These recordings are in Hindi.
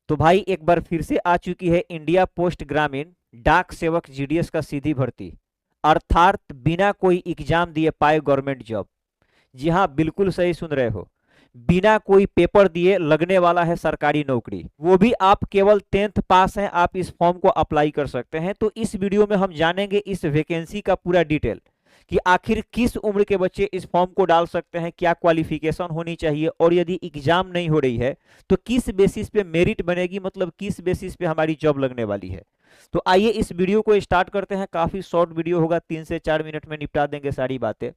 तो भाई एक बार फिर से आ चुकी है इंडिया पोस्ट ग्रामीण डाक सेवक जीडीएस का सीधी भर्ती, अर्थात बिना कोई एग्जाम दिए पाए गवर्नमेंट जॉब। जी हाँ, बिल्कुल सही सुन रहे हो, बिना कोई पेपर दिए लगने वाला है सरकारी नौकरी, वो भी आप केवल 10th पास हैं, आप इस फॉर्म को अप्लाई कर सकते हैं। तो इस वीडियो में हम जानेंगे इस वैकेंसी का पूरा डिटेल कि आखिर किस उम्र के बच्चे इस फॉर्म को डाल सकते हैं, क्या क्वालिफिकेशन होनी चाहिए, और यदि एग्जाम नहीं हो रही है तो किस बेसिस पे मेरिट बनेगी, मतलब किस बेसिस पे हमारी जॉब लगने वाली है। तो आइए इस वीडियो को स्टार्ट करते हैं। काफी शॉर्ट वीडियो होगा, 3 से 4 मिनट में निपटा देंगे सारी बातें।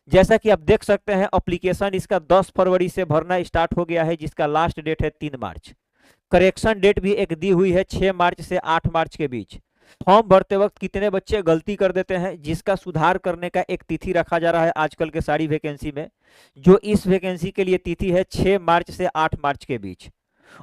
जैसा कि आप देख सकते हैं एप्लीकेशन इसका 10 फरवरी से भरना स्टार्ट हो गया है, जिसका लास्ट डेट है 3 मार्च। करेक्शन डेट भी एक दी हुई है 6 मार्च से 8 मार्च के बीच। फॉर्म भरते वक्त कितने बच्चे गलती कर देते हैं, जिसका सुधार करने का एक तिथि रखा जा रहा है आजकल के सारी वैकेंसी में, जो इस वैकेंसी के लिए तिथि है 6 मार्च से 8 मार्च के बीच।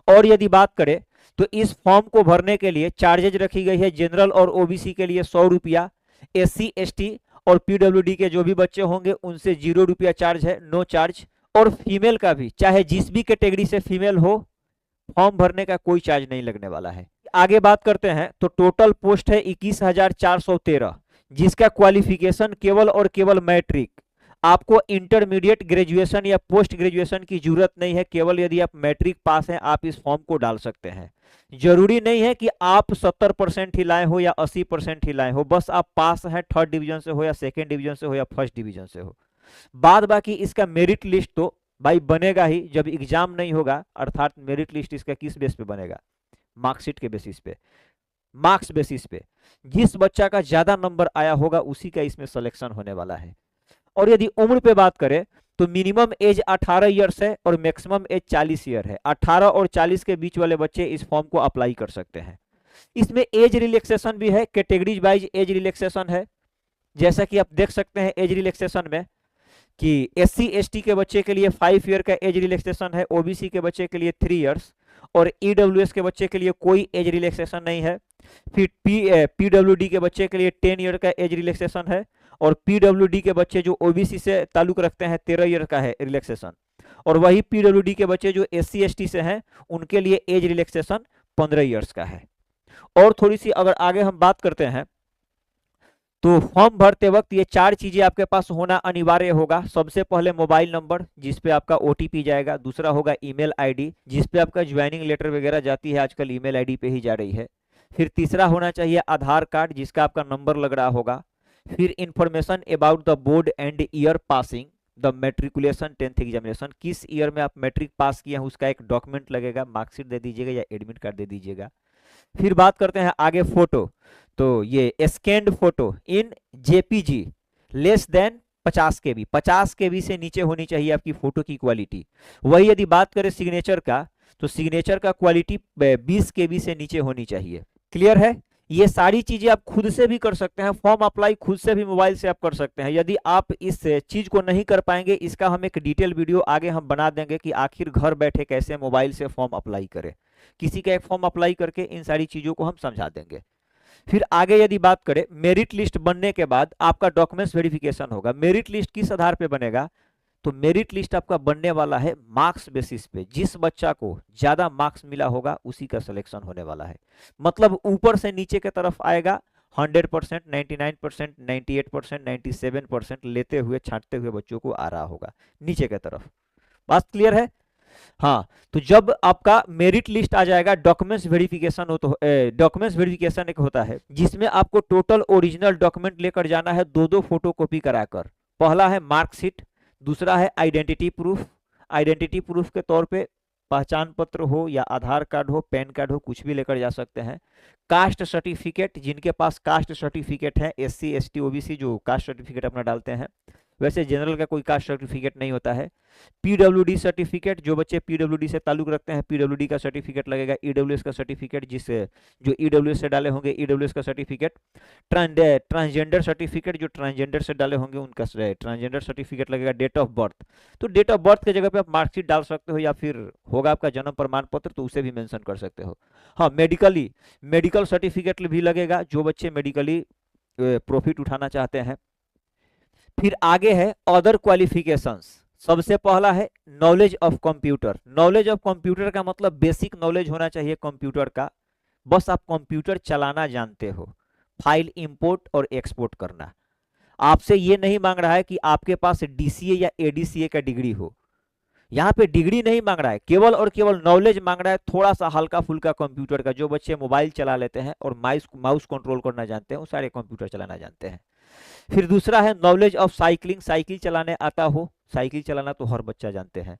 और यदि बात करें तो इस फॉर्म को भरने के लिए चार्जेज रखी गई है जनरल और ओबीसी के लिए 100 रुपया, SC ST और पीडब्ल्यूडी के जो भी बच्चे होंगे उनसे 0 रुपया चार्ज है, नो चार्ज। और फीमेल का भी, चाहे जिस भी कैटेगरी से फीमेल हो, फॉर्म भरने का कोई चार्ज नहीं लगने वाला है। आगे बात करते हैं तो टोटल पोस्ट है 21,413, जिसका क्वालिफिकेशन केवल और केवल मैट्रिक। आपको इंटरमीडिएट, ग्रेजुएशन या पोस्ट ग्रेजुएशन की जरूरत नहीं है, केवल यदि आप मैट्रिक पास हैं आप इस फॉर्म को डाल सकते हैं। जरूरी नहीं है कि आप 70% ही लाए हो या 80% ही लाए हो, बस आप पास हैं, 3rd डिवीजन से हो या 2nd डिवीजन से हो या 1st डिवीजन से हो। बाद बाकी इसका मेरिट लिस्ट तो भाई बनेगा ही जब एग्जाम नहीं होगा, अर्थात मेरिट लिस्ट इसका किस बेस पे बनेगा, मार्कशीट के बेसिस पे, मार्क्स बेसिस पे। जिस बच्चा का ज्यादा नंबर आया होगा उसी का इसमें सिलेक्शन होने वाला है। और यदि उम्र पे बात करें तो मिनिमम एज 18 ईयर्स है और मैक्सिमम एज 40 ईयर है। 18 और 40 के बीच वाले बच्चे इस फॉर्म को अप्लाई कर सकते हैं। इसमें एज रिलैक्सेशन भी है, कैटेगरीज वाइज एज रिलैक्सेशन है। जैसा कि आप देख सकते हैं एज रिलैक्सेशन में कि SC ST के बच्चे के लिए 5 ईयर का एज रिलैक्सेशन है, OBC के बच्चे के लिए 3 ईयर्स और EWS के बच्चे के लिए कोई एज रिलैक्सेशन नहीं है। फिर PWD के बच्चे के लिए 10 ईयर का एज रिलैक्सेशन है और PWD के बच्चे जो OBC से ताल्लुक रखते हैं 13 ईयर का है रिलैक्सेशन। और वही PWD के बच्चे जो SC ST से हैं उनके लिए एज रिलैक्सेशन 15 ईयर्स का है। और थोड़ी सी अगर आगे हम बात करते हैं तो फॉर्म भरते वक्त ये 4 चीजें आपके पास होना अनिवार्य होगा। सबसे पहले मोबाइल नंबर जिस पे आपका OTP जाएगा, दूसरा होगा ईमेल आईडी जिस पे आपका ज्वाइनिंग लेटर वगैरह जाती है, आजकल ईमेल आईडी पे ही जा रही है। फिर तीसरा होना चाहिए आधार कार्ड जिसका आपका नंबर लग रहा होगा। फिर information about the board and year passing the matriculation 10th examination, किस ईयर में आप मैट्रिक पास किए हैं उसका एक डॉक्यूमेंट लगेगा, मार्कशीट दे दीजिएगा या एडमिट कार्ड दे दीजिएगा। फिर बात करते हैं आगे फोटो, तो ये स्कैन्ड फोटो इन JPG less than 50 KB, 50 KB से नीचे होनी चाहिए आपकी फोटो की क्वालिटी। वही यदि बात करें सिग्नेचर का तो सिग्नेचर का क्वालिटी 20 KB से नीचे होनी चाहिए। क्लियर है? ये सारी चीजें आप खुद से भी कर सकते हैं, फॉर्म अप्लाई खुद से भी मोबाइल से आप कर सकते हैं। यदि आप इस चीज को नहीं कर पाएंगे, इसका हम एक डिटेल वीडियो आगे हम बना देंगे कि आखिर घर बैठे कैसे मोबाइल से फॉर्म अप्लाई करें। किसी का एक फॉर्म अप्लाई करके इन सारी चीजों को हम समझा देंगे। फिर आगे यदि बात करें मेरिट लिस्ट बनने के बाद आपका डॉक्यूमेंट्स वेरिफिकेशन होगा। मेरिट लिस्ट किस आधार पे बनेगा, तो मेरिट लिस्ट आपका बनने वाला है मार्क्स बेसिस पे। जिस बच्चा को ज्यादा मार्क्स मिला होगा उसी का सिलेक्शन होने वाला है। मतलब ऊपर से नीचे की तरफ आएगा 100%, 99%, 98%, 97% लेते हुए छांटते हुए बच्चों को आ रहा होगा नीचे की तरफ। बात क्लियर है? हाँ, तो जब आपका मेरिट लिस्ट आ जाएगा डॉक्यूमेंट्स वेरिफिकेशन हो, तो डॉक्यूमेंट्स वेरिफिकेशन एक होता है जिसमें आपको टोटल ओरिजिनल डॉक्यूमेंट लेकर जाना है, 2-2 फोटो कॉपी कराकर। पहला है मार्कशीट, दूसरा है आइडेंटिटी प्रूफ। आइडेंटिटी प्रूफ के तौर पे पहचान पत्र हो या आधार कार्ड हो, पैन कार्ड हो, कुछ भी लेकर जा सकते हैं। कास्ट सर्टिफिकेट, जिनके पास कास्ट सर्टिफिकेट है, SC ST OBC जो कास्ट सर्टिफिकेट अपना डालते हैं, वैसे जनरल का कोई कास्ट सर्टिफिकेट नहीं होता है। PWD सर्टिफिकेट, जो बच्चे PWD से ताल्लुक रखते हैं PWD का सर्टिफिकेट लगेगा। EWS का सर्टिफिकेट जो EWS से डाले होंगे EWS का सर्टिफिकेट। ट्रांसजेंडर सर्टिफिकेट, जो ट्रांसजेंडर से डाले होंगे उनका ट्रांसजेंडर सर्टिफिकेट लगेगा। डेट ऑफ बर्थ, तो डेट ऑफ बर्थ की जगह पे आप मार्कशीट डाल सकते हो या फिर होगा आपका जन्म प्रमाण पत्र तो उसे भी मेंशन कर सकते हो। हाँ, मेडिकल सर्टिफिकेट भी लगेगा जो बच्चे मेडिकली प्रॉफिट उठाना चाहते हैं। फिर आगे है अदर क्वालिफिकेशंस, सबसे पहला है knowledge of computer. Knowledge of computer का मतलब बेसिक नॉलेज होना चाहिए कंप्यूटर का, बस आप कंप्यूटर चलाना जानते हो, फाइल इंपोर्ट और एक्सपोर्ट करना। आपसे ये नहीं मांग रहा है कि आपके पास डीसीए या एडीसीए का डिग्री हो, यहाँ पे डिग्री नहीं मांग रहा है, केवल और केवल नॉलेज मांग रहा है, थोड़ा सा हल्का फुल्का कंप्यूटर का। जो बच्चे मोबाइल चला लेते हैं और माउस कंट्रोल करना जानते हैं वो सारे कंप्यूटर चलाना जानते हैं। फिर दूसरा है नॉलेज ऑफ साइकिलिंग, साइकिल चलाने आता हो, साइकिल चलाना तो हर बच्चा जानते हैं।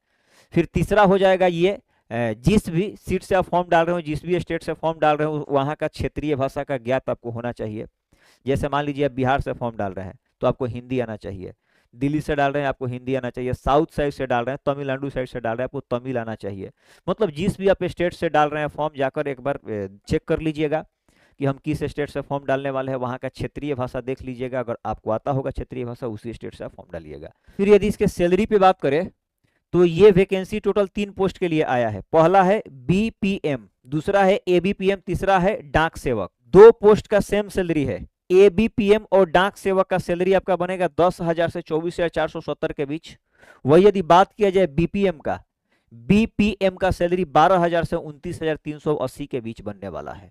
फिर तीसरा हो जाएगा ये जिस भी सीट से आप फॉर्म डाल रहे हो, जिस भी स्टेट से फॉर्म डाल रहे हो, वहाँ का क्षेत्रीय भाषा का ज्ञात आपको होना चाहिए। जैसे मान लीजिए आप बिहार से फॉर्म डाल रहे हैं तो आपको हिंदी आना चाहिए, दिल्ली से डाल रहे हैं आपको हिंदी आना चाहिए, साउथ साइड से डाल रहे हैं, तमिलनाडु साइड से डाल रहे हैं, आपको तमिल आना चाहिए। मतलब जिस भी आप स्टेट से डाल रहे हैं फॉर्म, जाकर एक बार चेक कर लीजिएगा कि हम किस स्टेट से फॉर्म डालने वाले हैं, वहाँ का क्षेत्रीय भाषा देख लीजिएगा, अगर आपको आता होगा क्षेत्रीय भाषा उसी स्टेट से आप फॉर्म डालिएगा। फिर यदि इसके सैलरी पे बात करें तो ये वैकेंसी टोटल 3 पोस्ट के लिए आया है। पहला है बीपीएम, दूसरा है एबीपीएम, तीसरा है डाक सेवक। 2 पोस्ट का सेम सैलरी है। एबीपीएम और डाक सेवक का सैलरी आपका बनेगा 10,000 से 24,470 के बीच। वही यदि बात किया जाए बीपीएम का, बीपीएम का सैलरी 12,000 से 29,380 के बीच बनने वाला है।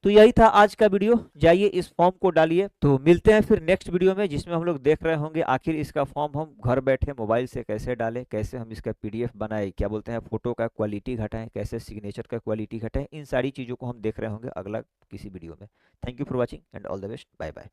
तो यही था आज का वीडियो, जाइए इस फॉर्म को डालिए। तो मिलते हैं फिर नेक्स्ट वीडियो में, जिसमें हम लोग देख रहे होंगे आखिर इसका फॉर्म हम घर बैठे मोबाइल से कैसे डालें, कैसे हम इसका पीडीएफ बनाए, क्या बोलते हैं फोटो का क्वालिटी घटाएं, कैसे सिग्नेचर का क्वालिटी घटाएं। इन सारी चीज़ों को हम देख रहे होंगे अगला किसी वीडियो में। Thank you for watching and all the best, bye bye.